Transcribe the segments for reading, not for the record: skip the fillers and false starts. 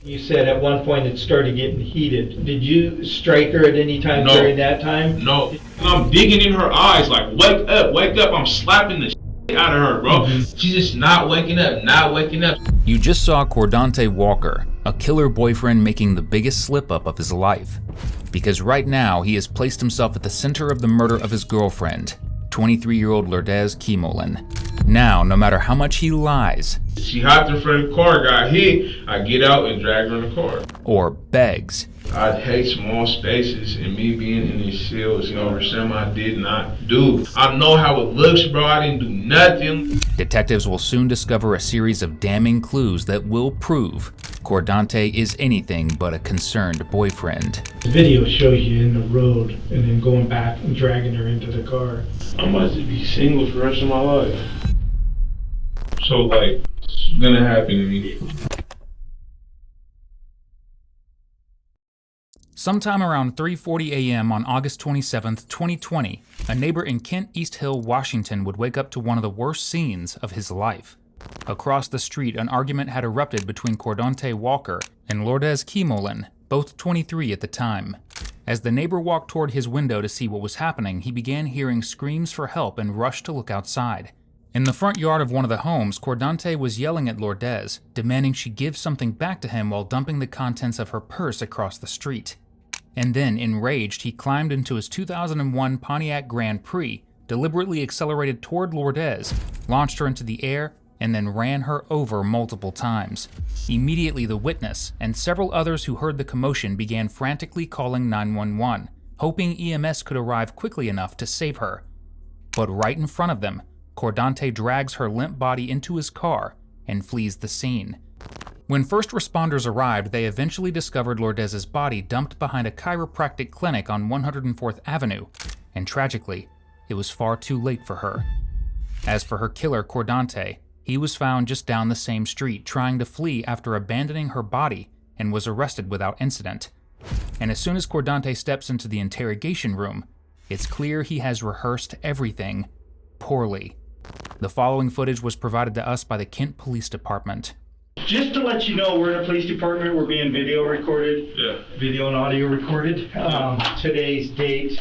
You said at one point it started getting heated. Did you strike her at any time No. during that time? No. I'm digging in her eyes like, wake up, wake up. I'm slapping the shit out of her, bro. She's just not waking up, not waking up. You just saw Cordante Walker, a killer boyfriend making the biggest slip-up of his life. Because right now, he has placed himself at the center of the murder of his girlfriend, 23-year-old Lourdes Kimolan. Now, no matter how much he lies, She hopped in front of the car, got hit. I get out and drag her in the car. or begs, I hate small spaces, and me being in these cells, something I did not do. I know how it looks, bro. I didn't do nothing. detectives will soon discover a series of damning clues that will prove Cordante is anything but a concerned boyfriend. The video shows you in the road and then going back and dragging her into the car. I might just be single for the rest of my life. So, like, it's gonna happen to me. Sometime around 3:40 a.m. on August 27, 2020, a neighbor in Kent East Hill, Washington would wake up to one of the worst scenes of his life. Across the street, an argument had erupted between Cordante Walker and Lourdes Kimolan, both 23 at the time. As the neighbor walked toward his window to see what was happening, he began hearing screams for help and rushed to look outside. In the front yard of one of the homes, Cordante was yelling at Lourdes, demanding she give something back to him while dumping the contents of her purse across the street. And then, enraged, he climbed into his 2001 Pontiac Grand Prix, deliberately accelerated toward Lourdes, launched her into the air, and then ran her over multiple times. Immediately, the witness and several others who heard the commotion began frantically calling 911, hoping EMS could arrive quickly enough to save her. But right in front of them, Cordante drags her limp body into his car and flees the scene. When first responders arrived, they eventually discovered Lourdes's body dumped behind a chiropractic clinic on 104th Avenue, and tragically, it was far too late for her. As for her killer, Cordante, he was found just down the same street trying to flee after abandoning her body and was arrested without incident. And as soon as Cordante steps into the interrogation room, it's clear he has rehearsed everything poorly. The following footage was provided to us by the Kent Police Department. Just to let you know, we're in a police department. We're being video recorded. Yeah. Video and audio recorded. Today's date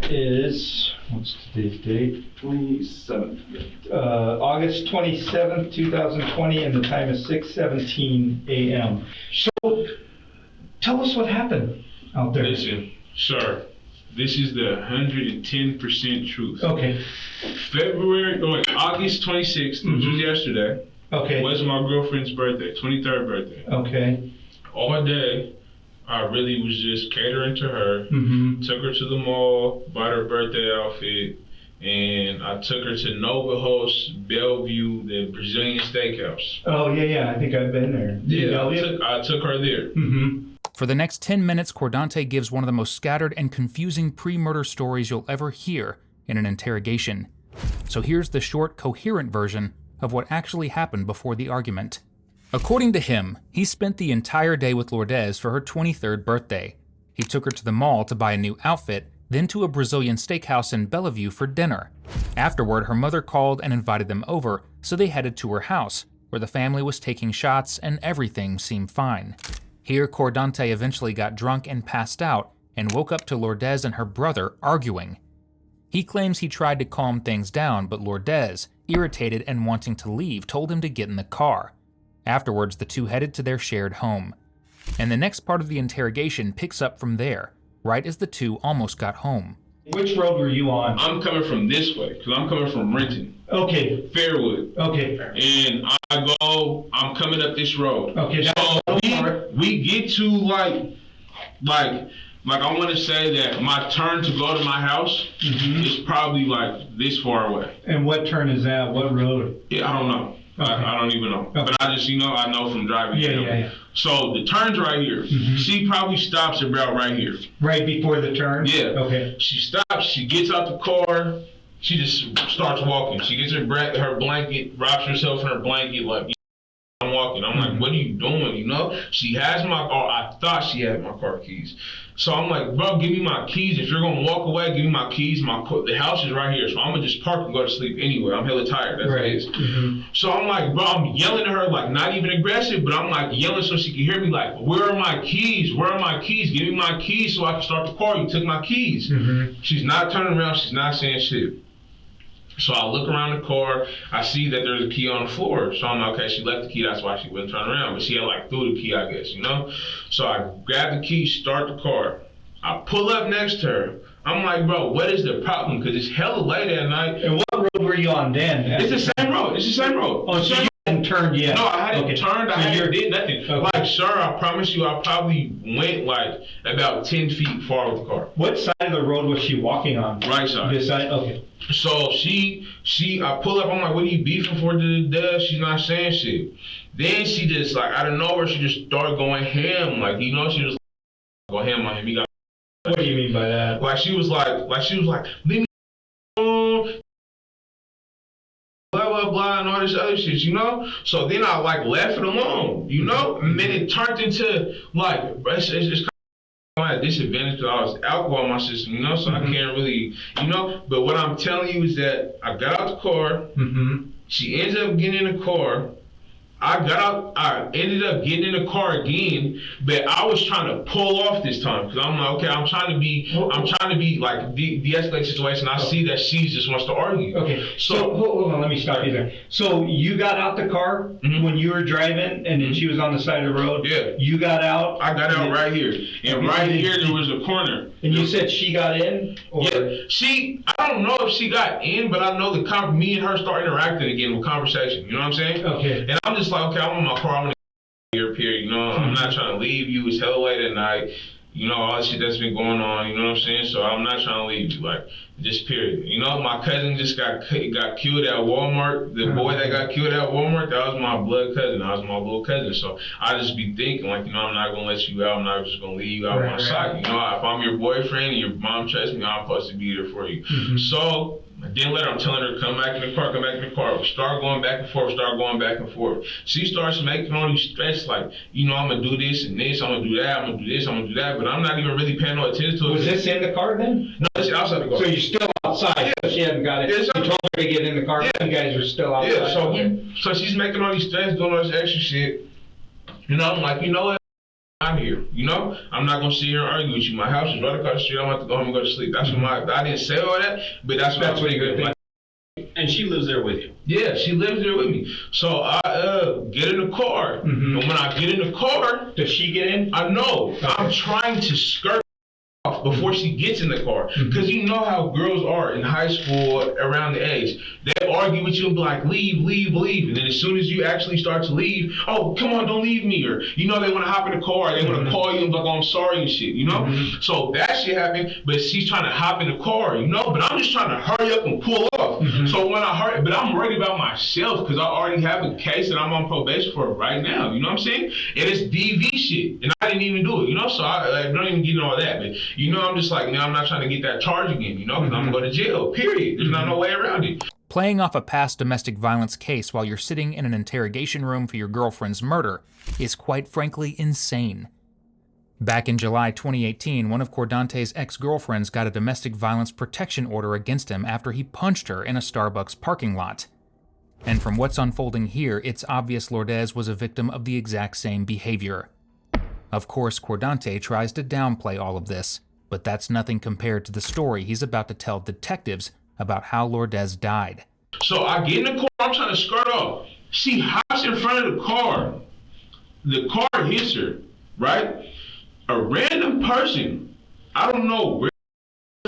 is, what's today's date? 27th. August 27th, 2020, and the time is 6:17 a.m. So, tell us what happened out there. Listen, sir, this is the 110% truth. Okay. August 26th, which was yesterday, Okay. was my girlfriend's birthday, 23rd birthday. Okay. All day, I really was just catering to her. Took her to the mall, bought her birthday outfit, and I took her to Nova Host Bellevue, the Brazilian steakhouse. Oh, yeah, I think I've been there. Yeah, I took her there. For the next 10 minutes, Cordante gives one of the most scattered and confusing pre-murder stories you'll ever hear in an interrogation. So here's the short, coherent version of what actually happened before the argument. According to him, he spent the entire day with Lourdes for her 23rd birthday. He took her to the mall to buy a new outfit, then to a Brazilian steakhouse in Bellevue for dinner. Afterward, her mother called and invited them over, so they headed to her house, where the family was taking shots and everything seemed fine. Here, Cordante eventually got drunk and passed out and woke up to Lourdes and her brother arguing. He claims he tried to calm things down, but Lourdes, irritated and wanting to leave, told him to get in the car. Afterwards, the two headed to their shared home. And the next part of the interrogation picks up from there, right as the two almost got home. Which road were you on? I'm coming from this way, because I'm coming from Renton. Okay. Fairwood. Okay. And I'm coming up this road. Okay. So we get to like I want to say that my turn to go to my house is probably like this far away. And what turn is that? What road? Yeah, I don't know. Okay. I don't even know. Okay. But I just, I know from driving. Yeah. So the turn's right here. She probably stops about right here. Right before the turn? Yeah. Okay. She stops, she gets out the car, she just starts walking. She gets her blanket, wraps herself in her blanket like, I'm walking. I'm like, what are you doing? She has my car. I thought she had my car keys. So I'm like, bro, give me my keys. If you're gonna walk away, give me my keys. The house is right here, so I'm gonna just park and go to sleep anywhere. I'm hella tired. That's what it is. So I'm like, bro, I'm yelling at her, like not even aggressive, but I'm like yelling so she can hear me. Like, where are my keys? Where are my keys? Give me my keys so I can start the car. You took my keys. She's not turning around. She's not saying shit. So I look around the car, I see that there's a key on the floor. So I'm like, okay, she left the key, that's why she wouldn't turn around. But she had like threw the key, I guess, you know? So I grab the key, start the car. I pull up next to her. I'm like, bro, what is the problem? Because it's hella late at night. And what road were you on then? It's the same road. It's the same road. Oh, so you hadn't turned yet? No, I hadn't turned. I hadn't did nothing. Okay. Like, sir, I promise you, I probably went like about 10 feet far with the car. What side of the road was she walking on? Right side. This side? Okay. So I pull up, I'm like, what are you beefing for? She's not saying shit. Then she just, like, out of nowhere, she just started going ham. Like, you know, she just go ham on him. He got. What do you mean by that? Like, she was like, leave me alone, blah, blah, blah, and all this other shit, you know? So then I, like, left it alone, you know? And then it turned into, like, it's kind of at a disadvantage because I was alcohol in my system, you know, so I can't really, you know. But what I'm telling you is that I got out the car. She ended up getting in the car. I got out. I ended up getting in the car again, but I was trying to pull off this time because I'm like, okay, I'm trying to be like de-escalate situation. I see that she just wants to argue. Okay. So hold on, let me stop you there. So you got out the car when you were driving, and then she was on the side of the road. Yeah. You got out. I got out right here, and right here there was a corner. And you said she got in? Or? Yeah. I don't know if she got in, but I know me and her start interacting again with conversation. You know what I'm saying? Okay. And I'm just like, okay, I'm in my car. I'm gonna here, period. You know, I'm not trying to leave you. It's hella late at night. You know, all the shit that's been going on. You know what I'm saying? So I'm not trying to leave you. Like, just period. You know, my cousin just got killed at Walmart. The boy that got killed at Walmart, that was my blood cousin. That was my little cousin. So I just be thinking, like, you know, I'm not gonna let you out. I'm not just gonna leave you out of my sight. You know, if I'm your boyfriend and your mom trusts me, I'm supposed to be there for you. So I didn't let her. I'm telling her, come back in the car, come back in the car. Start going back and forth, She starts making all these threats like, you know, I'm going to do this and this, I'm going to do that, I'm going to do this, I'm going to do that, but I'm not even really paying no attention to it. Was this in the car then? No, it's outside the car. So you're still outside? Yeah. She hadn't got it. Yeah, you told her to get in the car, you guys are still outside? Yeah, so she's making all these threats, doing all this extra shit. You know, I'm like, you know what? I'm here, you know? I'm not gonna sit here and argue with you. My house is right across the street. I'm about to go home and go to sleep. That's what I didn't say all that, but that's what you good. And she lives there with you? Yeah, she lives there with me. So I get in the car. And when I get in the car, does she get in? I know. Okay. I'm trying to skirt off before she gets in the car. Because you know how girls are in high school around the age. They argue with you and be like, leave, leave, leave. And then as soon as you actually start to leave, oh, come on, don't leave me. Or, you know, they want to hop in the car. They want to call you and be like, oh, I'm sorry and shit, you know? So that shit happened, but she's trying to hop in the car, you know? But I'm just trying to hurry up and pull off. So when I hurry, but I'm worried about myself because I already have a case that I'm on probation for right now, you know what I'm saying? And it's DV shit, and I didn't even do it, you know? So I don't even get into all that, but, you know, I'm just like, man, I'm not trying to get that charge again, you know? Because I'm going to go to jail, period. There's not no way around it. Playing off a past domestic violence case while you're sitting in an interrogation room for your girlfriend's murder is quite frankly insane. Back in July 2018, one of Cordante's ex-girlfriends got a domestic violence protection order against him after he punched her in a Starbucks parking lot. And from what's unfolding here, it's obvious Lourdes was a victim of the exact same behavior. Of course, Cordante tries to downplay all of this, but that's nothing compared to the story he's about to tell detectives about how Lourdes died. So I get in the car, I'm trying to skirt off. She hops in front of the car. The car hits her, right? A random person, I don't know where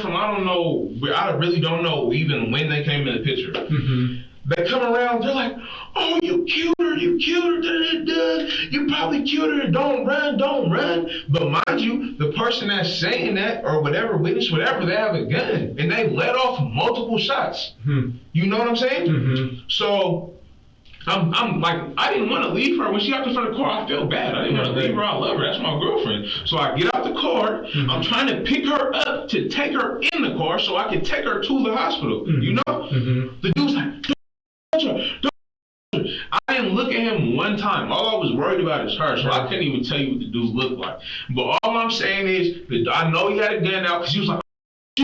from, I really don't know even when they came in the picture. They come around, they're like, oh, you killed her, you probably killed her, don't run. But mind you, the person that's saying that, or whatever, witness, whatever, they have a gun, and they let off multiple shots. You know what I'm saying? So, I'm like, I didn't want to leave her. When she got in front of the car, I felt bad. I didn't want to leave her. I love her. That's my girlfriend. So I get out the car. I'm trying to pick her up to take her in the car so I can take her to the hospital. You know? The dude's like, don't. I didn't even look at him one time. All I was worried about is her, so I couldn't even tell you what the dude looked like. But all I'm saying is that I know he had a gun out because he was like,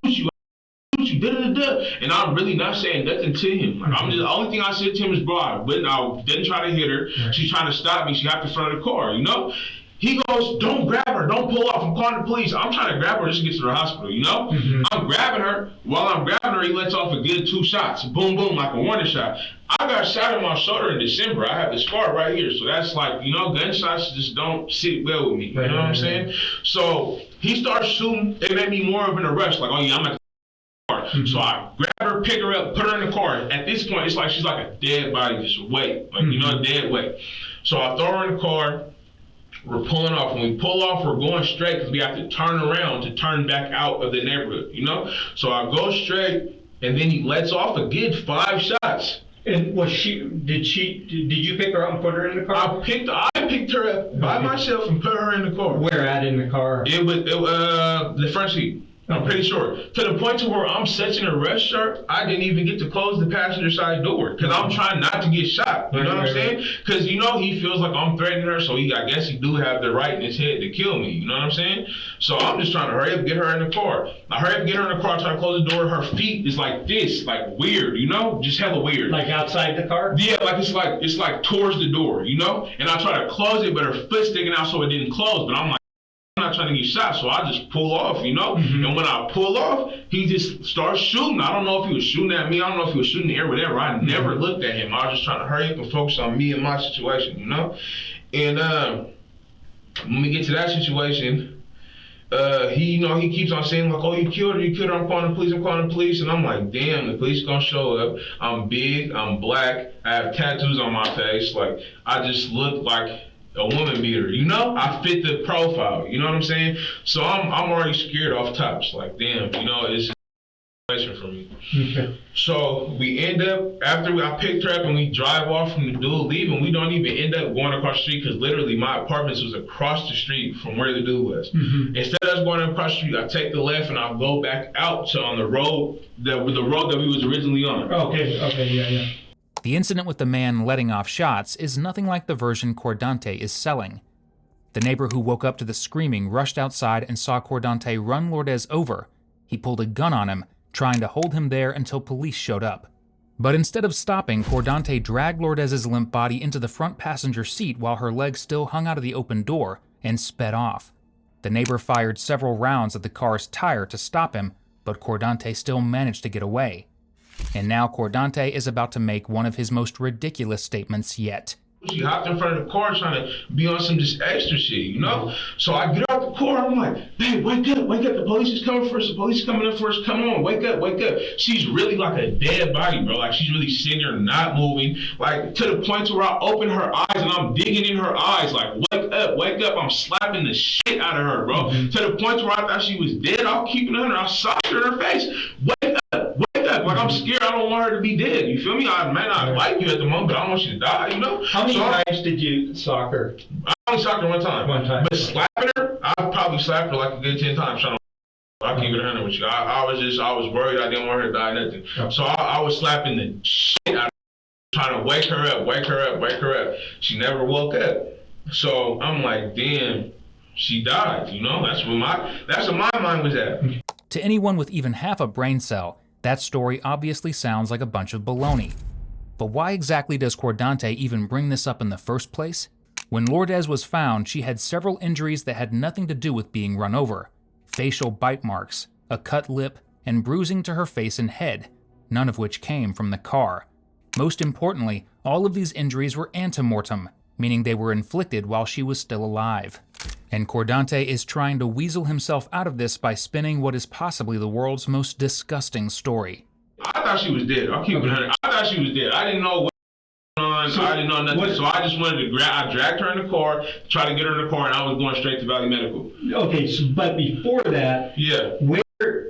shoot you, and I'm really not saying nothing to him. Like, I'm just, the only thing I said to him is, bro, I didn't try to hit her. She's trying to stop me. She got in front of the car, you know? He goes, don't grab her, don't pull off, I'm calling the police. I'm trying to grab her just to get to the hospital, you know? I'm grabbing her. While I'm grabbing her, he lets off a good 2 shots. Boom, boom, like a warning shot. I got shot in my shoulder in December. I have the scar right here. So that's like, you know, gunshots just don't sit well with me. You know what I'm saying? So he starts shooting. It made me more of in a rush. Like, oh yeah, I'm at the car. So I grab her, pick her up, put her in the car. At this point, it's like she's like a dead body, just weight. Like, you know, a dead weight. So I throw her in the car. We're pulling off. When we pull off, we're going straight because we have to turn around to turn back out of the neighborhood, you know? So I go straight, and then he lets off a good 5 shots. And did you pick her up and put her in the car? I picked her up by myself and put her in the car. Where at in the car? It was the front seat. I'm pretty sure. To the point to where I'm such in a rush, sir, I didn't even get to close the passenger side door because I'm trying not to get shot. You know what I'm saying? Because, you know, he feels like I'm threatening her, so I guess he do have the right in his head to kill me. You know what I'm saying? So I'm just trying to hurry up, get her in the car. I hurry up, get her in the car, try to close the door. Her feet is like this, like weird, you know? Just hella weird. Like outside the car? Yeah, like it's like towards the door, you know? And I try to close it, but her foot's sticking out so it didn't close. But I'm like, I'm not trying to get shot, so I just pull off, you know? And when I pull off, he just starts shooting. I don't know if he was shooting at me. I don't know if he was shooting in the air, whatever. I never looked at him. I was just trying to hurry up and focus on me and my situation, you know? And when we get to that situation, he keeps on saying, like, oh, you killed her, I'm calling the police. And I'm like, damn, the police gonna show up. I'm big, I'm black, I have tattoos on my face. Like, I just look like a woman beater, you know? I fit the profile, you know what I'm saying? So I'm already scared off tops. Like, damn, you know, it's a situation for me. Okay. So we end up, after I picked her up and we drive off from the dude leaving, we don't even end up going across the street because literally my apartment was across the street from where the dude was. Instead of us going across the street, I take the left and I'll go back out to on the road that we was originally on. Okay, yeah. The incident with the man letting off shots is nothing like the version Cordante is selling. The neighbor who woke up to the screaming rushed outside and saw Cordante run Lourdes over. He pulled a gun on him, trying to hold him there until police showed up. But instead of stopping, Cordante dragged Lourdes's limp body into the front passenger seat while her legs still hung out of the open door and sped off. The neighbor fired several rounds at the car's tire to stop him, but Cordante still managed to get away. And now Cordante is about to make one of his most ridiculous statements yet. She hopped in front of the car trying to be on some just extra shit, you know? So I get out the car, I'm like, babe, wake up, the police is coming for us, the police is coming up for us, come on, wake up. She's really like a dead body, bro. Like, she's really sitting there not moving, like, to the point to where I open her eyes and I'm digging in her eyes, like, wake up, I'm slapping the shit out of her, bro. To the point where I thought she was dead, I'm keeping her, I socked her in her face, wake up. Like, I'm scared, I don't want her to be dead, you feel me? I may not like you at the moment, but I don't want you to die, you know? How many times did you sock her? I only socked her one time. But slapping her, I probably slapped her like a good 10 times. I'll keep it 100 with you. I was worried I didn't want her to die, nothing. So I was slapping the shit out of her, trying to wake her up. She never woke up. So I'm like, damn, she died, you know? That's where my mind was at. To anyone with even half a brain cell, that story obviously sounds like a bunch of baloney. But why exactly does Cordante even bring this up in the first place? When Lourdes was found, she had several injuries that had nothing to do with being run over. Facial bite marks, a cut lip, and bruising to her face and head, none of which came from the car. Most importantly, all of these injuries were antemortem, meaning they were inflicted while she was still alive. And Cordante is trying to weasel himself out of this by spinning what is possibly the world's most disgusting story. I thought she was dead. I'll keep it 100. I thought she was dead. I didn't know what was going on. I didn't know nothing. So I just wanted to I dragged her in the car, tried to get her in the car, and I was going straight to Valley Medical. Okay, so, but before that, yeah.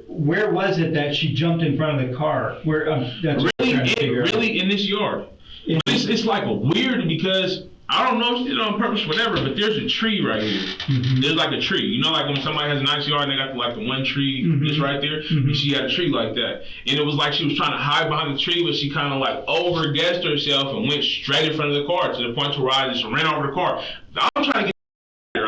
Where was it that she jumped in front of the car? Where that's really in this yard. It's like weird because I don't know if she did it on purpose, whatever, but there's a tree right here. Mm-hmm. There's like a tree. You know, like when somebody has a nice yard and they got the one tree just right there? Mm-hmm. And she had a tree like that. And it was like she was trying to hide behind the tree, but she kind of like over-guessed herself and went straight in front of the car to the point where I just ran over the car. I'm trying to get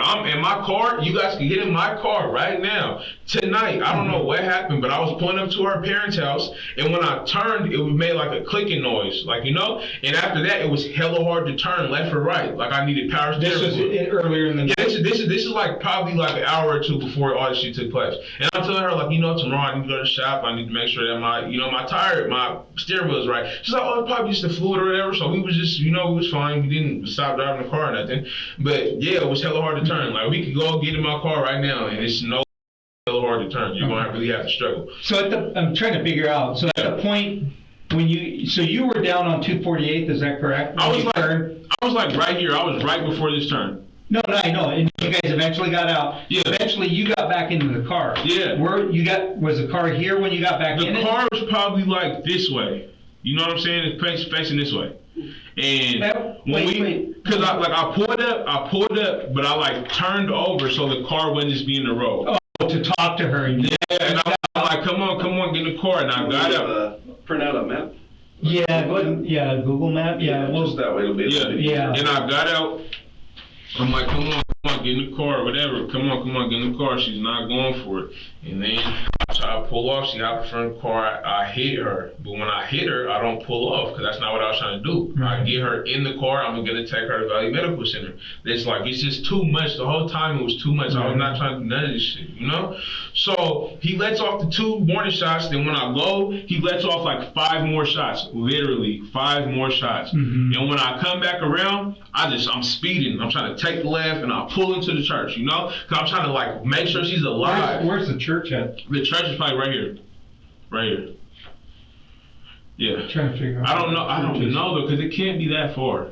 I'm in my car. You guys can get in my car right now. Tonight, I don't know what happened, but I was pulling up to her parents' house, and when I turned, it made like a clicking noise, like, you know? And after that, it was hella hard to turn left or right. Like I needed power steering. This was earlier in the night? Yeah, this is like probably like an hour or two before all this shit took place. And I'm telling her, like, you know, tomorrow I need to go to the shop. I need to make sure that my steering wheel is right. She's like, oh, it's probably just the fluid or whatever. So we was just, you know, we was fine. We didn't stop driving the car or nothing. But yeah, it was hella hard to turn. Like we could go get in my car right now, and it's hella hard to turn. You're gonna really have to struggle. So I'm trying to figure out. So at the point when you were down on 248th, is that correct? I was like right here. I was right before this turn. No, I know. And you guys eventually got out. Yeah. Eventually, you got back into the car. Yeah. Was the car here when you got back in? The car was probably like this way. You know what I'm saying? It's facing this way. And because I pulled up, but I like turned over so the car wouldn't just be in the road. Oh, to talk to her. Yeah, and I'm like, come on, get in the car, and I got up. Print out a map. Yeah, Google Map. Yeah, Just that way it'll be. Yeah. And I got out. I'm like, come on, get in the car or whatever. Come on, get in the car. She's not going for it. And then I try to pull off. She hopped in front of the car. I hit her. But when I hit her, I don't pull off because that's not what I was trying to do. Right. I get her in the car. I'm going to take her to Valley Medical Center. It's like, it's just too much. The whole time it was too much. I was not trying to do none of this shit, you know? So he lets off the 2 warning shots. Then when I go, he lets off like 5 more shots. Literally 5 more shots. Mm-hmm. And when I come back around, I'm speeding. I'm trying to take the left and I pull into the church, you know? Because I'm trying to like make sure she's alive. Where's the church at? The church is probably right here. Right here. Yeah. I'm trying to figure out. I don't know though, because it can't be that far.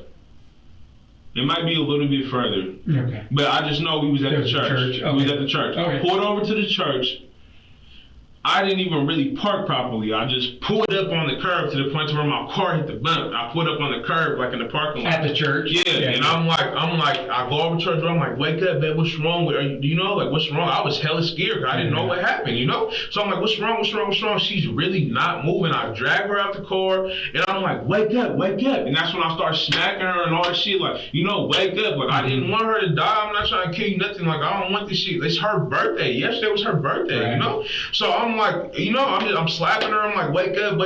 It might be a little bit further. Okay. But I just know we was at the church. Okay. We was at the church. Okay. I pulled over to the church. I didn't even really park properly. I just pulled up on the curb to the point where my car hit the bump. I pulled up on the curb like in the parking lot. At the church? Yeah. And I'm like, I go over to church door. I'm like, wake up, man. What's wrong with you? Do you know, like, what's wrong? I was hella scared because I didn't know what happened, you know? So I'm like, what's wrong? She's really not moving. I drag her out the car and I'm like, wake up. And that's when I start smacking her and all that shit. Like, you know, wake up. Like, I didn't want her to die. I'm not trying to kill you, nothing. Like, I don't want this shit. It's her birthday. Yesterday was her birthday, you know? So I'm like, you know, I'm slapping her. I'm like, wake up.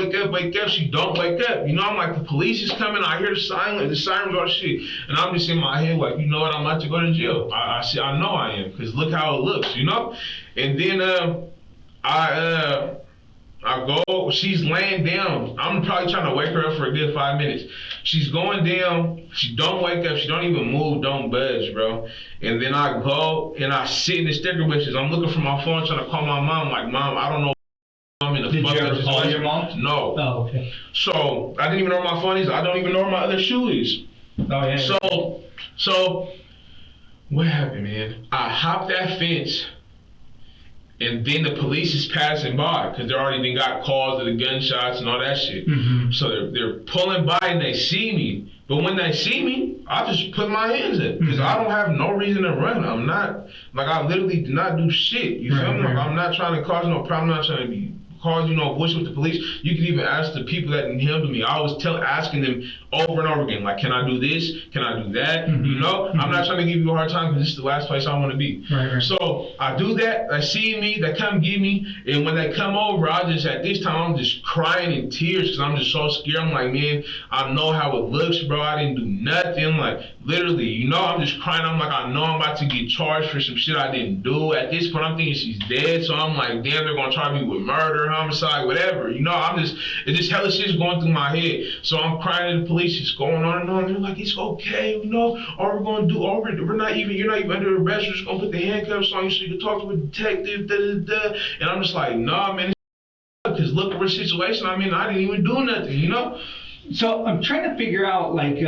She don't wake up. You know, I'm like, the police is coming. I hear the sirens, all the shit. And I'm just in my head like, you know what? I'm about to go to jail. I know I am because look how it looks, you know? And then I go, she's laying down. I'm probably trying to wake her up for a good 5 minutes. She's going down. She don't wake up. She don't even move, don't budge, bro. And then I go and I sit in the sticker bushes. I'm looking for my phone trying to call my mom. Like, Mom, I don't know. Did you ever call your mom? No. Oh, okay. So I didn't even know where my phone is. I don't even know where my other shoe is. Oh, yeah. So what happened, man? I hopped that fence, and then the police is passing by because they already been got calls of the gunshots and all that shit. Mm-hmm. So they're pulling by and they see me. But when they see me, I just put my hands in because I don't have no reason to run. I'm not, like, I literally did not do shit. You feel me? Like, I'm not trying to cause no problem. I'm not trying to cause bush with the police. You can even ask the people that handled me. I was asking them over and over again, like, can I do this? Can I do that? Mm-hmm. You know? Mm-hmm. I'm not trying to give you a hard time because this is the last place I want to be. Right. So I do that. They see me. They come get me. And when they come over, at this time, I'm just crying in tears because I'm just so scared. I'm like, man, I know how it looks, bro. I didn't do nothing. Like, literally, you know, I'm just crying. I'm like, I know I'm about to get charged for some shit I didn't do. At this point, I'm thinking she's dead. So I'm like, damn, they're going to charge me with murder, homicide, whatever. You know, it's just hella shit's going through my head. So I'm crying to the police. It's going on and on. They're like, it's okay, you know. All we're going to do, you're not even under arrest. We're just going to put the handcuffs on you so you can talk to a detective, And I'm just like, nah, man, because look at the situation I'm in. I didn't even do nothing, you know. So I'm trying to figure out, like,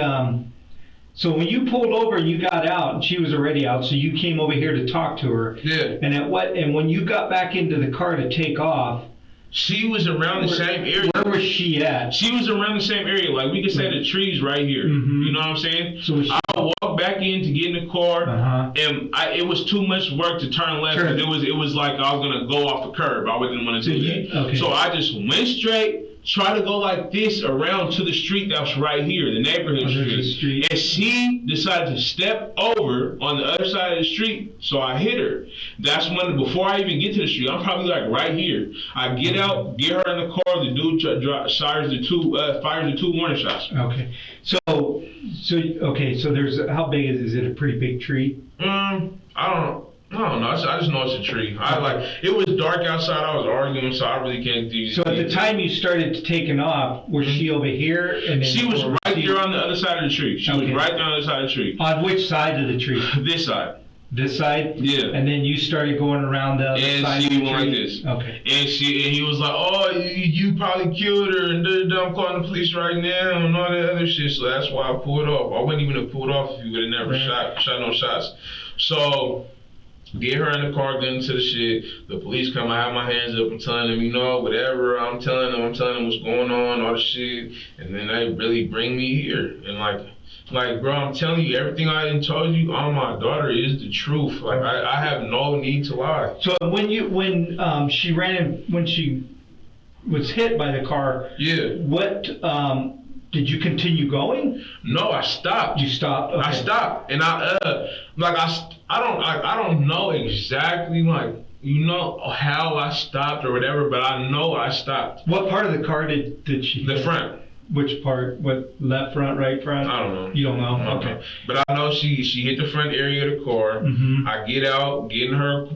so when you pulled over and you got out, and she was already out, so you came over here to talk to her. Yeah. And when you got back into the car to take off, she was around the same area. Where was she at? She was around the same area. Like, we could say the trees right here. Mm-hmm. You know what I'm saying? So was she I walked back in to get in the car, and it was too much work to turn left. Sure. It was like I was gonna go off the curb. I didn't want to do that. Okay. So I just went straight, tried to go like this around to the street that was right here, the neighborhood street. And she decided to step over on the other side of the street, so I hit her. That's when, before I even get to the street, I'm probably like right here. I get out, get her in the car. The dude fires the two warning shots. Okay. So there's, how big is it? A pretty big tree? I don't know. I just know it's a tree. It was dark outside. I was arguing, so I really can't do. So at the time you started taking off, was she over here? And then she was right there on the other side of the tree. She was right there on the other side of the tree. On which side of the tree? This side. This side? Yeah. And then you started going around the other side of the tree? And she went like this. Okay. And he was like, oh, you probably killed her, and I'm calling the police right now, and all that other shit. So that's why I pulled off. I wouldn't even have pulled off if you would have never shot no shots. So get her in the car, get into the shit. The police come, I have my hands up, I'm telling them, whatever. I'm telling them what's going on, all the shit. And then they really bring me here. And like, bro, I'm telling you, everything I done told you on my daughter is the truth. Like, I have no need to lie. So when she when she was hit by the car, what, did you continue going? No, I stopped. You stopped? Okay. I stopped. And I don't know exactly, how I stopped or whatever, but I know I stopped. What part of the car did she hit? The front. Which part? What, left front, right front? I don't know. You don't know? Okay. But I know she hit the front area of the car. Mm-hmm. I get out, getting her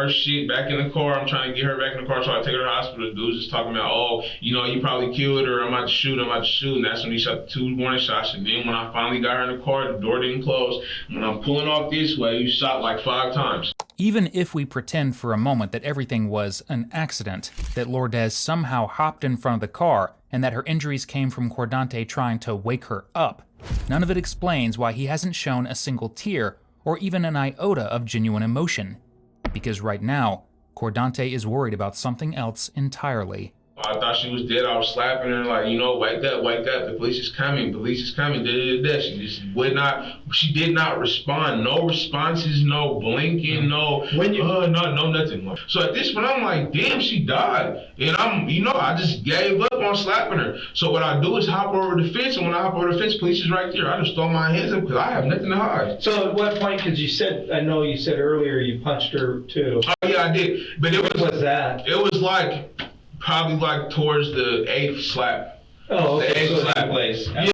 shit back in the car. I'm trying to get her back in the car, so I take her to the hospital. The dude's just talking about, you probably killed her. I'm about to shoot. And that's when he shot the two warning shots. And then when I finally got her in the car, the door didn't close. When I'm pulling off this way, he shot like 5 times. Even if we pretend for a moment that everything was an accident, that Lourdes somehow hopped in front of the car, and that her injuries came from Cordante trying to wake her up, none of it explains why he hasn't shown a single tear or even an iota of genuine emotion. Because right now, Cordante is worried about something else entirely. I thought she was dead. I was slapping her like, wake up, the police is coming, She just would not, she did not respond. No responses, no blinking, no nothing. So at this point, I'm like, damn, she died. And I just gave up on slapping her. So what I do is hop over the fence, and when I hop over the fence, police is right there. I just throw my hands up because I have nothing to hide. So at what point, because I know you said earlier you punched her too. Oh yeah, I did. But what was that? It was probably towards the 8th slap. Oh, okay. The 8th slap place. Yeah,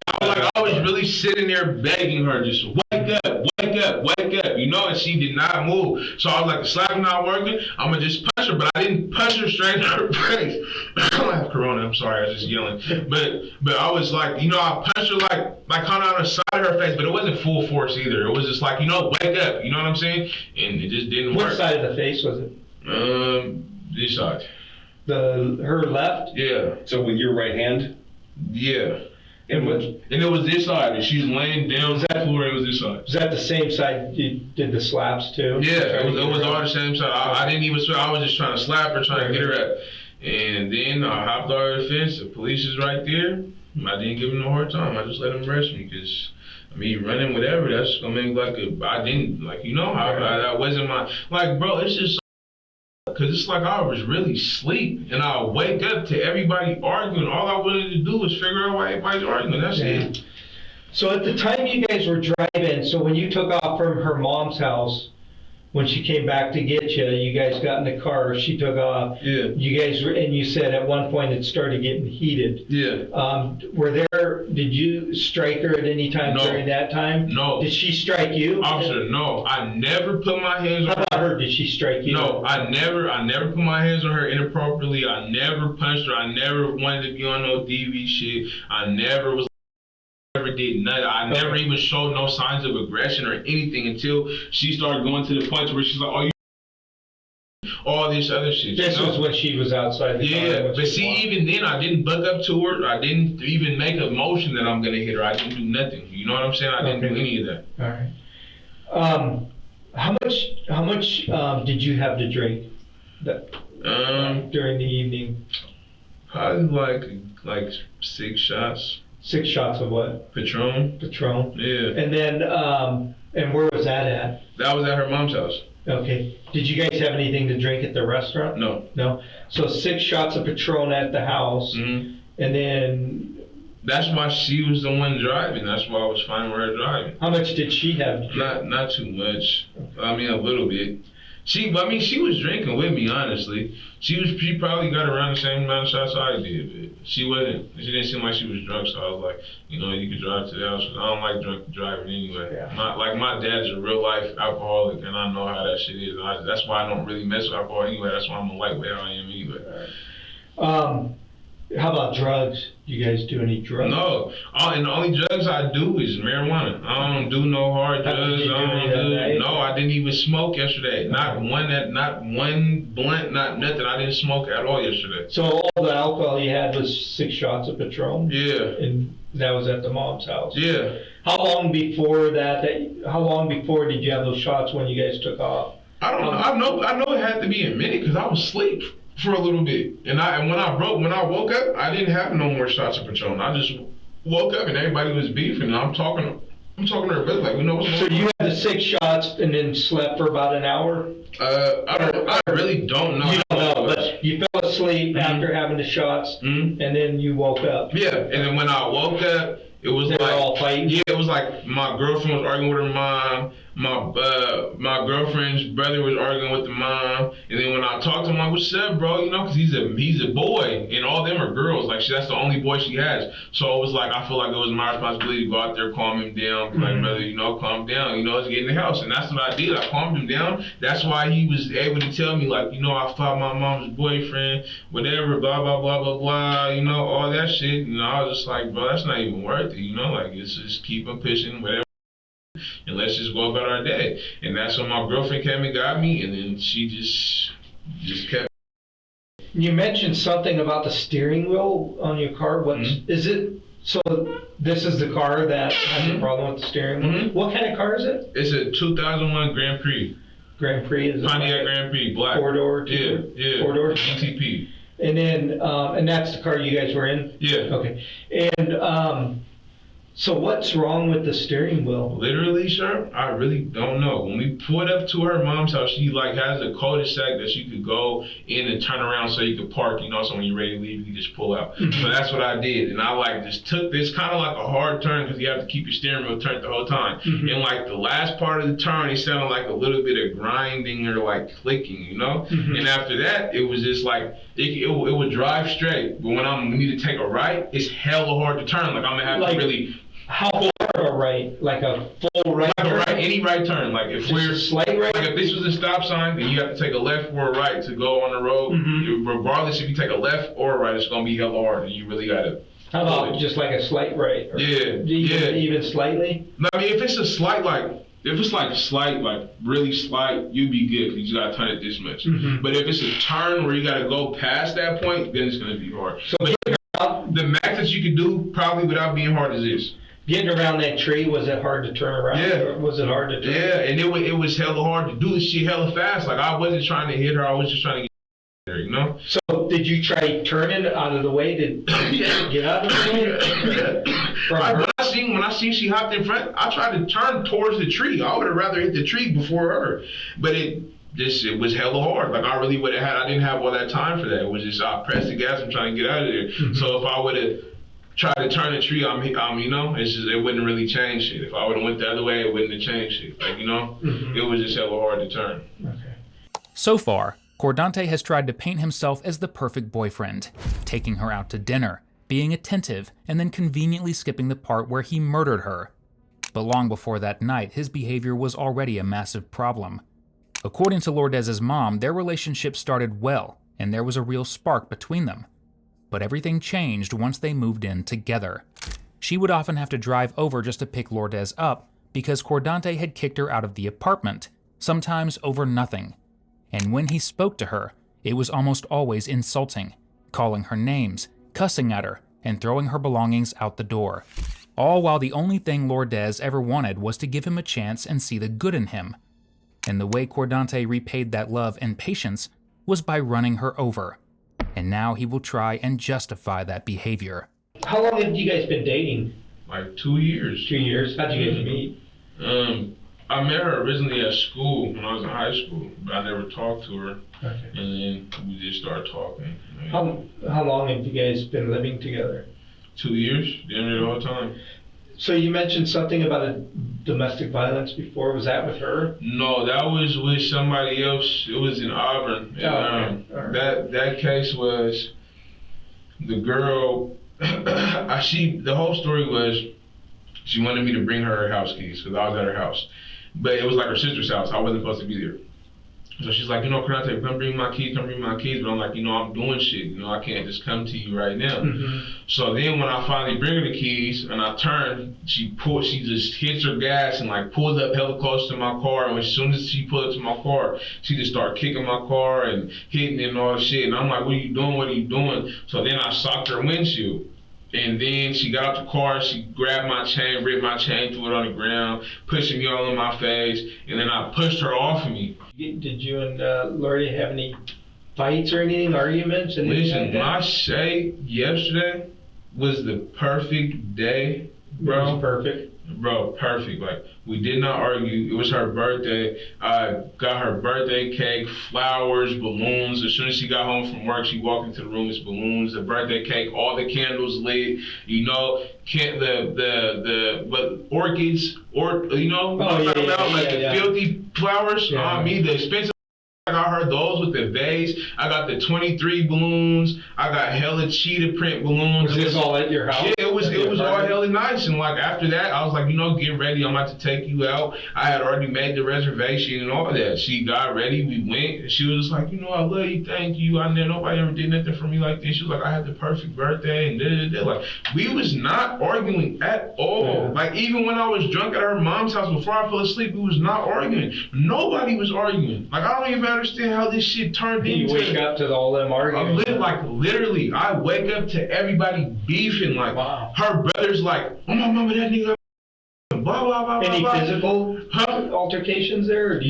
I was really sitting there begging her, just wake up, and she did not move. So I was like, the slap's not working, I'm gonna just punch her, but I didn't punch her straight in her face. I don't have corona, I'm sorry, I was just yelling. But I was like, I punched her like kind of on the side of her face, but it wasn't full force either. It was just like, wake up, you know what I'm saying? And it just didn't work. What side of the face was it? This side. Her left? Yeah. So with your right hand? Yeah. And it was this side, and she's laying down on the floor. It was this side. Was that the same side you did the slaps too? Yeah, it was all the same side. I didn't even. I was just trying to slap her, trying to get her up. And then I hopped over the fence. The police is right there. I didn't give him no hard time. I just let him arrest me because, running whatever, that's gonna make I didn't that wasn't my bro. It's just. Because it's like I was really asleep, and I wake up to everybody arguing. All I wanted to do was figure out why everybody's arguing. That's it. So at the time you guys were driving, so when you took off from her mom's house, when she came back to get you, you guys got in the car, she took off. Yeah. You guys were, and you said at one point it started getting heated. Yeah. Did you strike her at any time during that time? No. Did she strike you? Officer, no. I never put my hands on her. How about her? Did she strike you? No, I never put my hands on her inappropriately. I never punched her. I never wanted to be on no DV shit. I never did nothing. I never even showed no signs of aggression or anything until she started going to the point where she's like, oh, you all this other shit. This was when she was outside the car. Yeah, but see, even then, I didn't buck up to her. I didn't even make a motion that I'm going to hit her. I didn't do nothing. You know what I'm saying? I didn't do any of that. All right. How much did you have to drink during the evening? Probably like 6 shots. 6 shots of what? Patron. Patron. Yeah. And then, and where was that at? That was at her mom's house. Okay. Did you guys have anything to drink at the restaurant? No. No. So 6 shots of Patron at the house, Mm-hmm. and then. That's why she was the one driving. That's why I was fine with her driving. How much did she have? Not too much. I mean, a little bit. She was drinking with me, honestly. She probably got around the same amount of shots I did, but she didn't seem like she was drunk, so I was like, you could drive to the house. I don't like drunk driving anyway. Yeah. My dad's a real life alcoholic, and I know how that shit is. That's why I don't really mess with alcohol anyway. That's why I'm a lightweight how I am anyway. How about drugs? Do you guys do any drugs? No, and the only drugs I do is marijuana. I don't do no hard drugs. I didn't even smoke yesterday. Not one blunt, not nothing. I didn't smoke at all yesterday. So all the alcohol you had was 6 shots of Patron? Yeah. And that was at the mom's house? Yeah. How long before how long before did you have those shots when you guys took off? I don't know. I know it had to be a minute because I was asleep for a little bit, and when I woke up, I didn't have no more shots of Patron. I just woke up and everybody was beefing, and I'm talking to her brother like, what's going on? So you had the 6 shots and then slept for about an hour? I really don't know. You don't know, but you fell asleep after having the shots, and then you woke up. Yeah, and then when I woke up, it was they were all fighting? Yeah, it was like my girlfriend was arguing with her mom. My girlfriend's brother was arguing with the mom, and then when I talked to him, I'm like, "What's up, bro?" Because he's a boy, and all them are girls. Like that's the only boy she has. So it was like I feel like it was my responsibility to go out there, calm him down, like brother, calm down. Let's get in the house, and that's what I did. I calmed him down. That's why he was able to tell me like, I fought my mom's boyfriend, whatever, blah blah blah blah blah, all that shit. And I was just like, bro, that's not even worth it. Like it's just keep on pushing, whatever. And let's just go about our day. And that's when my girlfriend came and got me, and then she just kept. You mentioned something about the steering wheel on your car. What is it? So this is the car that has a problem with the steering wheel. What kind of car is it? It's a 2001 Grand Prix. Grand Prix is Pontiac Grand Prix, black. 4-door. Yeah. 4-door. ETP. And then, and that's the car you guys were in? Yeah. Okay. And so what's wrong with the steering wheel? Literally, sir, I really don't know. When we pulled up to her mom's house, she has a cul-de-sac that you could go in and turn around so you could park, so when you're ready to leave, you can just pull out. So that's what I did. And I just took this kind of like a hard turn because you have to keep your steering wheel turned the whole time. And the last part of the turn, it sounded like a little bit of grinding or clicking, And after that, it was just like, it would drive straight. But when I need to take a right, it's hella hard to turn. I'm going to have to really... How far a right? Like a full right? Like a right, any right turn. Like if we're slight right? Like if this was a stop sign, then you have to take a left or a right to go on the road. Regardless if you take a left or a right, it's gonna be hella hard, and you really gotta. How about just like a slight right? Or even slightly? No, I mean if it's a slight really slight, you'd be good because you gotta turn it this much. But if it's a turn where you gotta go past that point, then it's gonna be hard. So the max that you could do probably without being hard is this. Getting around that tree, was it hard to turn around? Yeah. Or was it hard to turn? Yeah, and it was hella hard to do this shit hella fast. I wasn't trying to hit her, I was just trying to get her, So did you try turning out of the way to get out of the way? When I seen she hopped in front, I tried to turn towards the tree. I would have rather hit the tree before her. But it was hella hard. I really would have I didn't have all that time for that. It was just, I pressed the gas and trying to get out of there. So if I would have tried to turn the tree, it's just, it wouldn't really change shit. If I would have went the other way, it wouldn't have changed shit. It was just hella hard to turn. Okay. So far, Cordante has tried to paint himself as the perfect boyfriend, taking her out to dinner, being attentive, and then conveniently skipping the part where he murdered her. But long before that night, his behavior was already a massive problem. According to Lourdes's mom, their relationship started well, and there was a real spark between them. But everything changed once they moved in together. She would often have to drive over just to pick Lourdes up because Cordante had kicked her out of the apartment, sometimes over nothing. And when he spoke to her, it was almost always insulting, calling her names, cussing at her, and throwing her belongings out the door. All while the only thing Lourdes ever wanted was to give him a chance and see the good in him. And the way Cordante repaid that love and patience was by running her over. And now he will try and justify that behavior. How long have you guys been dating? Like 2 years. 2 years? How'd you guys meet? I met her originally at school when I was in high school, but I never talked to her. Okay. And then we just started talking. How long have you guys been living together? 2 years, damn near the whole time. So you mentioned something about a domestic violence before. Was that with her? No, that was with somebody else. It was in Auburn. And, Okay. All right. that case was the girl. The whole story was she wanted me to bring her house keys because I was at her house, but it was like her sister's house. I wasn't supposed to be there. So she's like, Karate, come bring my keys. But I'm like, I'm doing shit. I can't just come to you right now. Mm-hmm. So then when I finally bring her the keys and I turn, she just hits her gas and like pulls up hella close to my car. And as soon as she pulled up to my car, she just started kicking my car and hitting it and all the shit. And I'm like, what are you doing? So then I socked her windshield. And then she got out the car, she grabbed my chain, ripped my chain, threw it on the ground, pushing me all in my face, and then I pushed her off of me. Did you and Lori have any fights or anything, arguments? Listen, when I say yesterday was the perfect day, bro. It was perfect. Bro, perfect. Like, we did not argue. It was her birthday. I got her birthday cake, flowers, balloons. As soon as she got home from work, she walked into the room, it's balloons, the birthday cake, all the candles lit, but orchids, the filthy flowers, the expensive. I got her those with the vase. I got the 23 balloons. I got hella cheetah print balloons. Was this all at your house? Yeah, it was all hella nice. And like after that, I was like, get ready. I'm about to take you out. I had already made the reservation and all that. She got ready. We went. And she was just like, I love you. Thank you. Nobody ever did nothing for me like this. She was like, I had the perfect birthday and da. Like we was not arguing at all. Yeah. Like even when I was drunk at her mom's house before I fell asleep, we was not arguing. Nobody was arguing. Like I don't even understand how this shit turned into. You wake up to all them arguing. Literally, I wake up to everybody beefing. Like her brother's like, oh my mama, that nigga. Blah blah blah. Any blah, physical altercations there? Or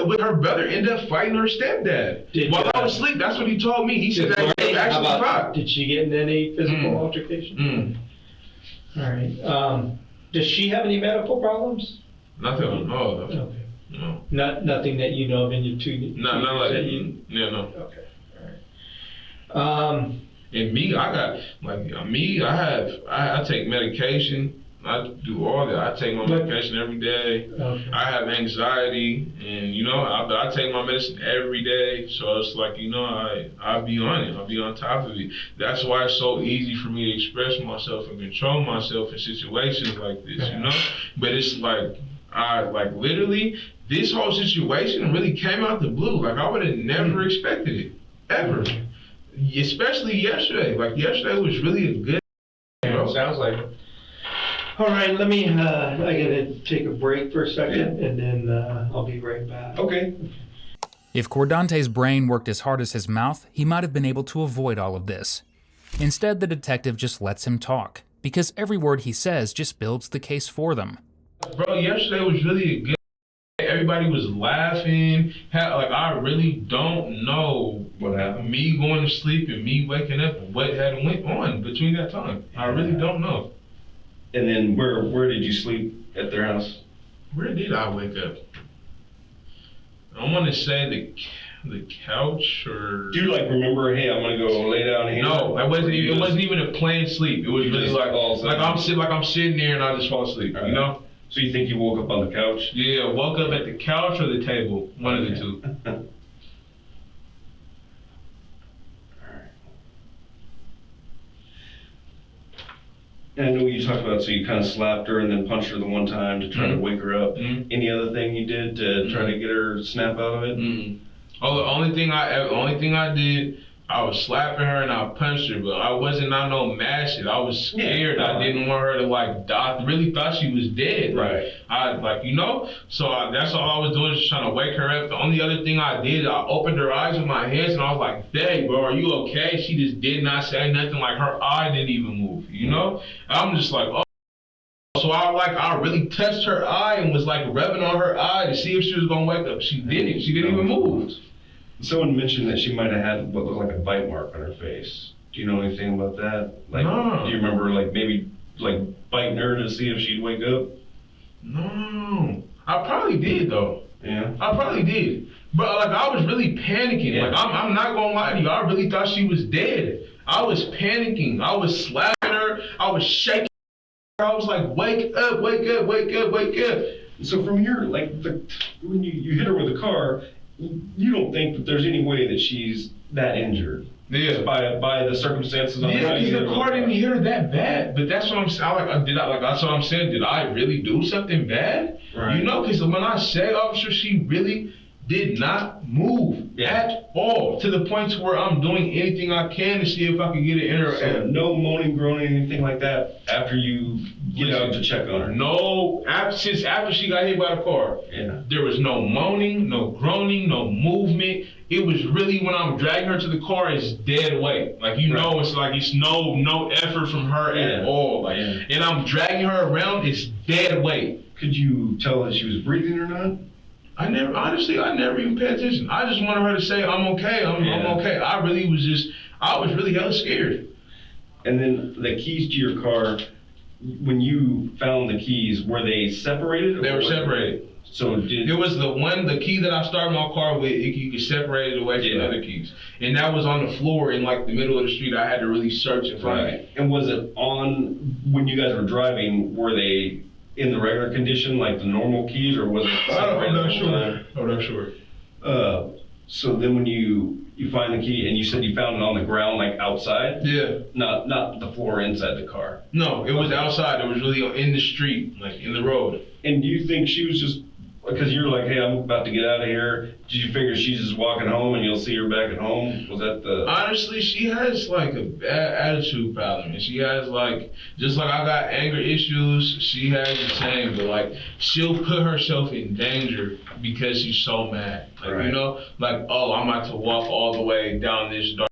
but her brother ended up fighting her stepdad while I was asleep. That's what he told me. He said that he actually fought. Did she get in any physical altercation? All right. Does she have any medical problems? Nothing. Okay. No. Nothing that you know of in your two. No, not like that. Yeah, no. Okay. All right. And me, I take medication. I do all that. I take my medication every day. Okay. I have anxiety, and I take my medicine every day. So it's like I be on it. I be on top of it. That's why it's so easy for me to express myself and control myself in situations like this. But it's like literally. This whole situation really came out the blue. Like I would have never expected it, ever. Especially yesterday. Like yesterday was really a good. Sounds like it. All right, let me. I gotta take a break for a second, and then I'll be right back. Okay. If Cordante's brain worked as hard as his mouth, he might have been able to avoid all of this. Instead, the detective just lets him talk, because every word he says just builds the case for them. Bro, yesterday was really a good. Everybody was laughing. I really don't know what happened. Me going to sleep and me waking up and what had went on between that time. I really don't know. And then where did you sleep at their house? Where did I wake up? I want to say the couch or. Do you remember? Hey, I'm gonna go lay down here. No, it wasn't even a planned sleep. It was really I'm sitting there and I just fall asleep. Right. So you think you woke up on the couch? Yeah, woke up at the couch or the table, one of the two. And I know you talked about, so you kind of slapped her and then punched her the one time to try to wake her up. Mm-hmm. Any other thing you did to try to get her snap out of it? Mm-hmm. Oh, the only thing I did, I was slapping her and I punched her, but I wasn't on no mad shit. I was scared. I didn't want her to die. I really thought she was dead. Right. So that's all I was doing, just trying to wake her up. The only other thing I did, I opened her eyes with my hands and I was like, "Hey, bro, are you okay?" She just did not say nothing. Like her eye didn't even move. And I'm just like, oh. So I really touched her eye and was rubbing on her eye to see if she was gonna wake up. She didn't. She didn't even move. Someone mentioned that she might have had what looked like a bite mark on her face. Do you know anything about that? Like, No. do you remember, like, maybe, like, biting her to see if she'd wake up? No. I probably did, though. Yeah. I probably did. But, like, I was really panicking. Yeah. Like, I'm not gonna lie to you. I really thought she was dead. I was panicking. I was slapping her. I was shaking her. I was like, wake up, wake up, wake up, wake up. So from your, like, when you hit her with a car, you don't think that there's any way that she's that injured? Yeah. By the circumstances. Yeah, because the car didn't hit her that bad. But that's what I'm saying. That's what I'm saying. Did I really do something bad? Right. You know, because when I say, officer, she really did not move at all, to the point to where I'm doing anything I can to see if I can get it in her. So no moaning, groaning, anything like that after you get out to check on her? No, since after she got hit by the car, there was no moaning, no groaning, no movement. It was really when I'm dragging her to the car, it's dead weight. Like, you know, it's like it's no effort from her at all. Like, and I'm dragging her around, it's dead weight. Could you tell that she was breathing or not? I never even paid attention. I just wanted her to say, I'm okay, I'm okay. I was really hella scared. And then the keys to your car, when you found the keys, were they separated? They were separated. So it was the key that I started my car with, you could separate it away from the other keys. And that was on the floor in like the middle of the street. I had to really search and find it. And was it on, when you guys were driving, were they in the regular condition, like the normal keys, or was it separated? I'm not sure. So then when you find the key, and you said you found it on the ground, like outside? Yeah. Not the floor inside the car? No, it was outside. It was really in the street, like in the road. And do you think she was just, because you're like, hey, I'm about to get out of here, did you figure she's just walking home and you'll see her back at home? Was that the... Honestly, she has like a bad attitude problem. And she has like, just like I got anger issues, she has the same. But like, she'll put herself in danger because she's so mad. Like, you know, like, oh, I'm about to walk all the way down this dark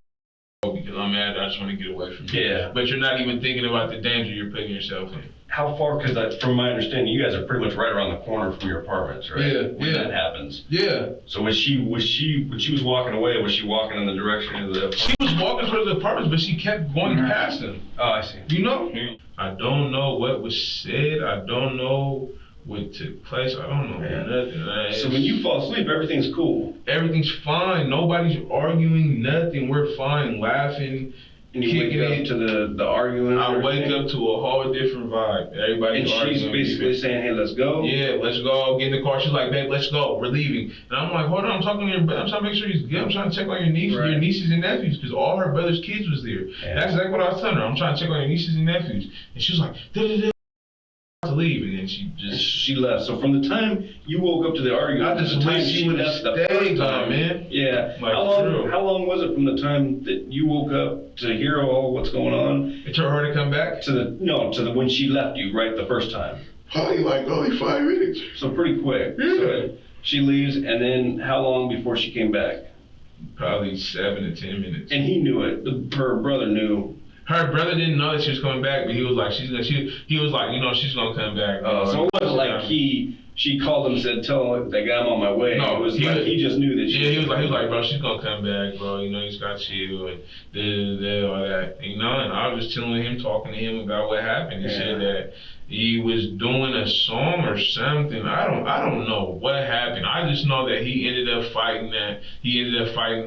road because I'm mad, I just want to get away from you. Yeah. But you're not even thinking about the danger you're putting yourself in. How far, because from my understanding, you guys are pretty much right around the corner from your apartments, right? Yeah, when that happens. Yeah. So when she was walking away, was she walking in the direction of the apartment? She was walking towards the apartments, but she kept going past them. Oh, I see. You know? I don't know what was said. I don't know what took place. I don't know nothing. So when you fall asleep, everything's cool? Everything's fine. Nobody's arguing, nothing. We're fine, laughing. And you wake up to the arguing? I wake up to a whole different vibe. Everybody's arguing. And she's basically saying, hey, let's go? Yeah, let's go. Get in the car. She's like, babe, let's go. We're leaving. And I'm like, hold on. I'm trying to make sure he's good. I'm trying to check on your nieces and nephews, because all her brother's kids was there. Yeah. That's exactly what I was telling her. I'm trying to check on your nieces and nephews. And she was like, to leave, and then she left. So from the time you woke up to the argument, I just wish she would have stayed, man. Yeah. Like, how long was it from the time that you woke up to hear all what's going on? It took her to come back? To when she left you, right, the first time? Only 5 minutes. So pretty quick. Yeah. So she leaves, and then how long before she came back? Probably 7 to 10 minutes. And he knew it. Her brother knew. Her brother didn't know that she was coming back, but he was like, she's gonna come back. So it wasn't like she called him and said, tell that guy I'm on my way. No, it was he just knew that he was like, bro, she's gonna come back, bro. You know, he's got chill and all that. You know, and I was just telling him, talking to him about what happened. He said that he was doing a song or something. I don't know what happened. I just know that he ended up fighting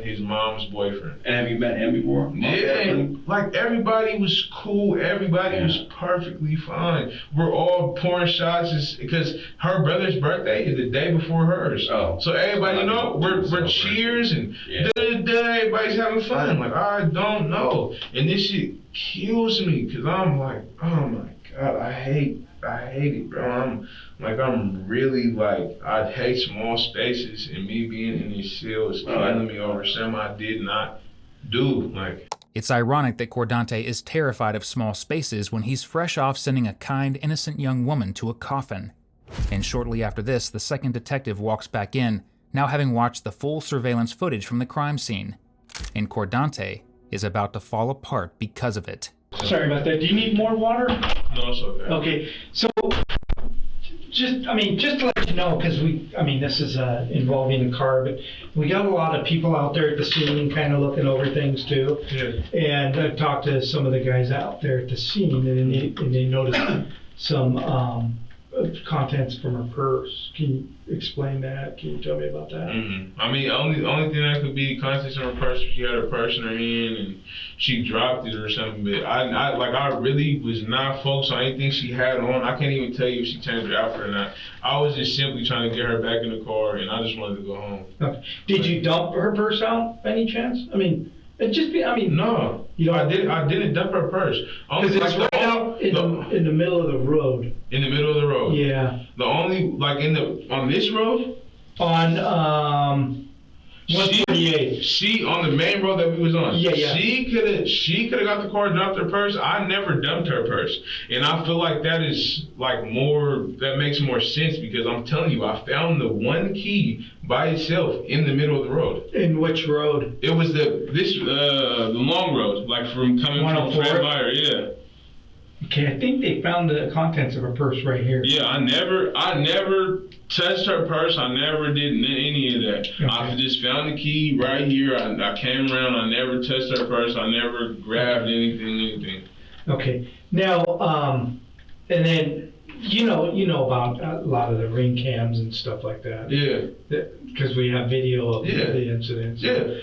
his mom's boyfriend. And have you met him before? Yeah, like everybody was cool. Everybody was perfectly fine. We're all pouring shots because her brother's birthday is the day before hers. Oh. So everybody, we're cheers and everybody's having fun. Like, I don't know. And this shit kills me because I'm like, oh my God, I hate it, bro. I'm really like, I hate small spaces, and me being in this cell is killing me over something I did not do. Like, it's ironic that Cordante is terrified of small spaces when he's fresh off sending a kind, innocent young woman to a coffin. And shortly after this, the second detective walks back in, now having watched the full surveillance footage from the crime scene. And Cordante is about to fall apart because of it. Sorry about that. Do you need more water? No, it's okay. Okay, so just to let you know, because this is involving the car, but we got a lot of people out there at the scene kind of looking over things too. Yeah. And I've talked to some of the guys out there at the scene, and they noticed some contents from her purse. Can you explain that? Can you tell me about that? Mm-hmm. Only thing that could be contents in her purse, if she had her purse in her hand and she dropped it or something. But I really was not focused on anything she had on. I can't even tell you if she changed her outfit or not. I was just simply trying to get her back in the car, and I just wanted to go home. Okay. Did you dump her purse out by any chance? No. You know, I didn't dump her purse. Because it's right out in the middle of the road. In the middle of the road. Yeah. The only on this road. On 148. She on the main road that we was on. Yeah. She could have got the car and dropped her purse. I never dumped her purse, and I feel like that is that makes more sense because I'm telling you, I found the one key by itself in the middle of the road. In which road? It was the long road, like from coming from Fred. Yeah. Okay, I think they found the contents of her purse right here. Yeah, I never touched her purse. I never did any of that. Okay. I just found the key right here. I came around. I never touched her purse. I never grabbed anything. Okay. Now, and then you know about a lot of the ring cams and stuff like that. Yeah. Because we have video of the incidents. Yeah.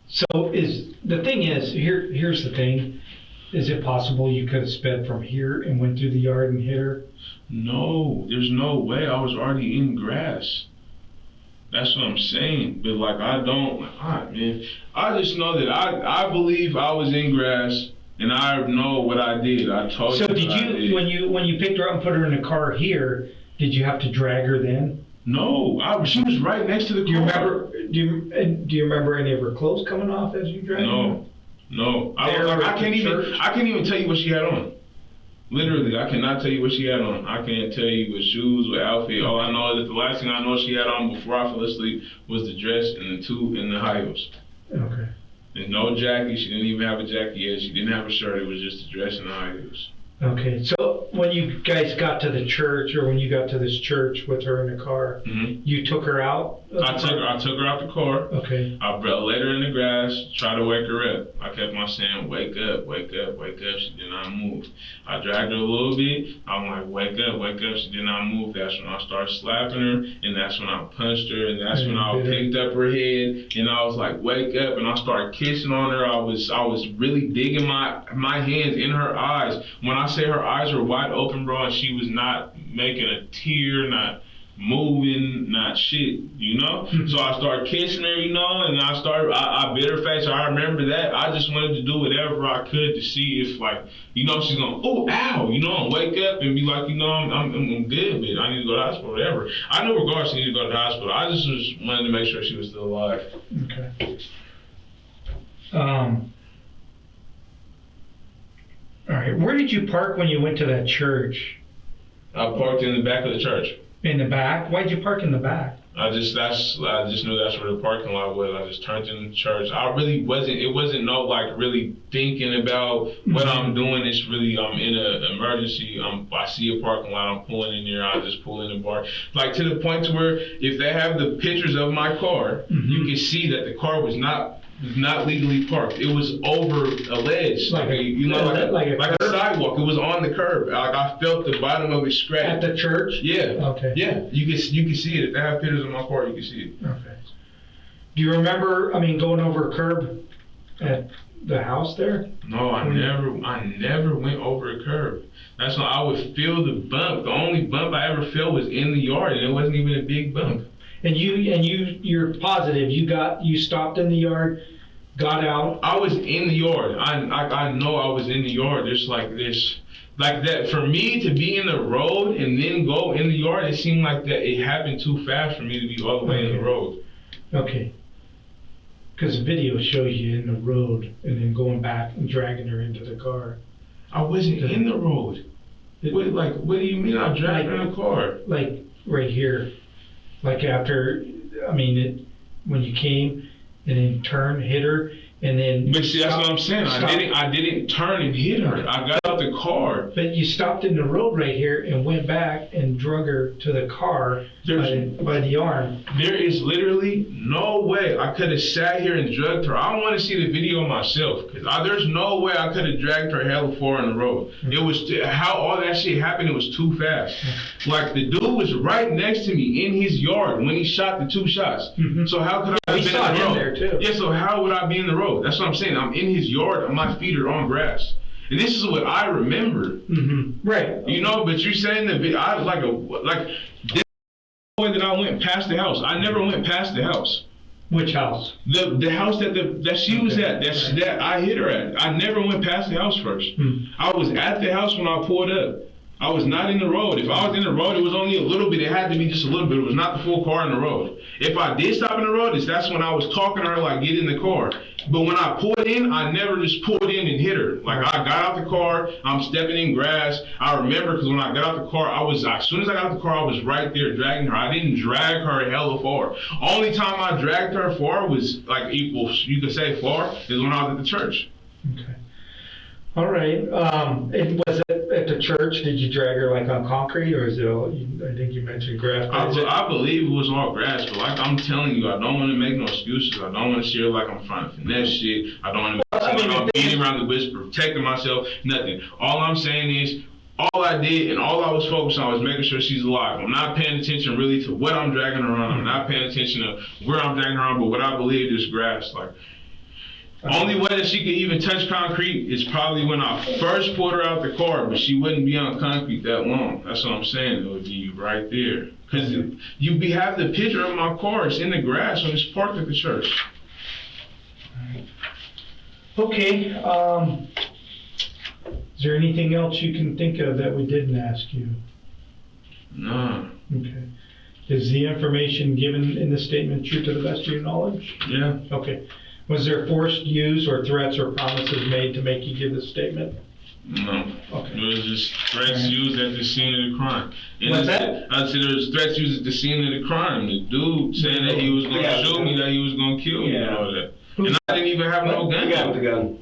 So here's the thing. Is it possible you could have sped from here and went through the yard and hit her? No, there's no way. I was already in grass. That's what I'm saying. But I just know that I believe I was in grass, and I know what I did. I told you. So did you, when you picked her up and put her in the car here, did you have to drag her then? No, she was right next to the car. Do you remember any of her clothes coming off as you dragged her? No. I can't even tell you what she had on. Literally, I cannot tell you what she had on. I can't tell you what shoes, what outfit. All I know is that the last thing I know she had on before I fell asleep was the dress and the high heels. Okay. And no jacket. She didn't even have a jacket yet. She didn't have a shirt. It was just a dress and the high heels. Okay, so when you guys got to the church, or when you got to this church with her in the car, you took her out? I took her out the car. Okay. I laid her in the grass, tried to wake her up. I kept on saying, wake up, wake up, wake up. She did not move. I dragged her a little bit. I'm like, wake up, wake up. She did not move. That's when I started slapping her, and that's when I punched her, and that's when I picked up her head, and I was like, wake up, and I started kissing on her. I was really digging my hands in her eyes. When I say her eyes were wide open, bro, and she was not making a tear, not moving, not shit, So I started kissing her, and I bit her face. I remember that. I just wanted to do whatever I could to see if, she's gonna, oh, ow, and wake up and be like, I'm good, but I need to go to the hospital, whatever. I knew regardless she needed to go to the hospital. I just wanted to make sure she was still alive. Okay. All right. Where did you park when you went to that church? I parked in the back of the church. In the back? Why'd you park in the back? I just knew that's where the parking lot was. I just turned in the church. It wasn't really thinking about what I'm doing. It's really, I'm in an emergency. I see a parking lot, I'm pulling in there, I just pull in the bar. To the point to where if they have the pictures of my car, you can see that the car was not legally parked. It was over a ledge, like a sidewalk. It was on the curb. I felt the bottom of it scratch. At the church? Yeah. Okay. Yeah, you can see it. If they have pictures of my car, you can see it. Okay. Do you remember? Going over a curb at the house there? No, I never went over a curb. That's why I would feel the bump. The only bump I ever felt was in the yard, and it wasn't even a big bump. And you're positive you stopped in the yard, got out? I was in the yard. I know I was in the yard. There's like that. For me to be in the road and then go in the yard, it seemed like that it happened too fast for me to be all the way in the road. Okay. Because the video shows you in the road and then going back and dragging her into the car. I wasn't in the road. What do you mean I dragged her in the car? Like right here. Like after, when you came and then turned, hit her, and then. But see, that's what I'm saying. I didn't turn and hit her. I got out the car. But you stopped in the road right here and went back and drug her to the car by the arm. There is literally no way I could have sat here and drugged her. I want to see the video myself, because there's no way I could have dragged her hella far in the road. It was how all that shit happened. It was too fast. Like, the dude was right next to me in his yard when he shot the 2 shots. So how could I have been in the road? There too. Yeah, so how would I be in the road? That's what I'm saying. I'm in his yard and my feet are on grass. And this is what I remember. Right. You know, but you're saying that I this way that I went past the house. I never went past the house. Which house? The house that she was at, that I hit her at. I never went past the house first. I was at the house when I pulled up. I was not in the road. If I was in the road, it was only a little bit. It had to be just a little bit. It was not the full car in the road. If I did stop in the road, that's when I was talking to her, like, get in the car. But when I pulled in, I never just pulled in and hit her. Like, I got out the car, I'm stepping in grass. I remember, because when I got out the car, as soon as I got out the car, I was right there dragging her. I didn't drag her hella far. Only time I dragged her far was, like, equal, you could say far, is when I was at the church. Okay. All right. And was it at the church? Did you drag her like on concrete, or is it all? I think you mentioned grass. I believe it was all grass, but like I'm telling you, I don't want to make no excuses. I don't want to share like I'm trying to finesse shit. I don't want to make I'm beating around the bush, protecting myself. Nothing. All I'm saying is, all I did and all I was focused on was making sure she's alive. I'm not paying attention really to what I'm dragging her on. I'm not paying attention to where I'm dragging her on, but what I believe is grass. Like. Only way that she could even touch concrete is probably when I first pulled her out the car, but she wouldn't be on concrete that long. That's what I'm saying. It would be right there. Because you have the picture of my car. It's in the grass when it's parked at the church. Okay. Is there anything else you can think of that we didn't ask you? No. Okay. Is the information given in the statement true to the best of your knowledge? Yeah. Okay. Was there forced use or threats or promises made to make you give this statement? No. Okay. It was just threats used at the scene of the crime. What's that? I said there was threats used at the scene of the crime. The dude saying that he was going to shoot me, that he was going to kill me and all that. And I didn't even have no gun. The guy with the gun.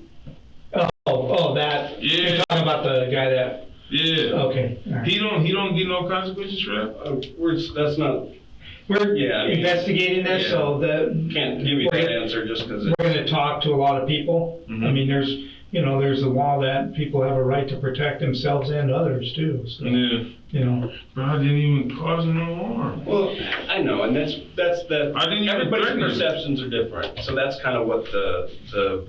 Oh, that. Yeah. You're talking about the guy that. Yeah. Okay. Right. He don't get no consequences for that. That's not. We're investigating this, so can't give you that answer just because we're going to talk to a lot of people. I mean, there's a law that people have a right to protect themselves and others too. So, But I didn't even cause no harm. Well, I know, and that's that. I didn't even everybody's perceptions are different, so that's kind of what the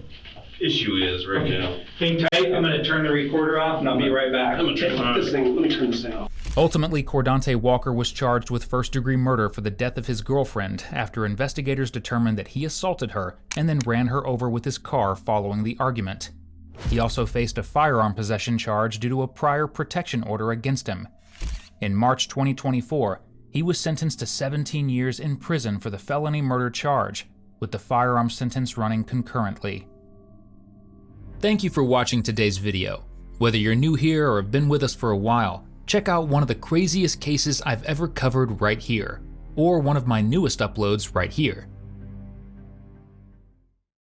issue is right now. Hang tight. I'm going to turn the recorder off, and I'll be right back. I'm going to turn this thing. Let me turn this thing off. Ultimately, Cordante Walker was charged with first-degree murder for the death of his girlfriend after investigators determined that he assaulted her and then ran her over with his car following the argument. He also faced a firearm possession charge due to a prior protection order against him. In March 2024, he was sentenced to 17 years in prison for the felony murder charge, with the firearm sentence running concurrently. Thank you for watching today's video. Whether you're new here or have been with us for a while, check out one of the craziest cases I've ever covered right here, or one of my newest uploads right here.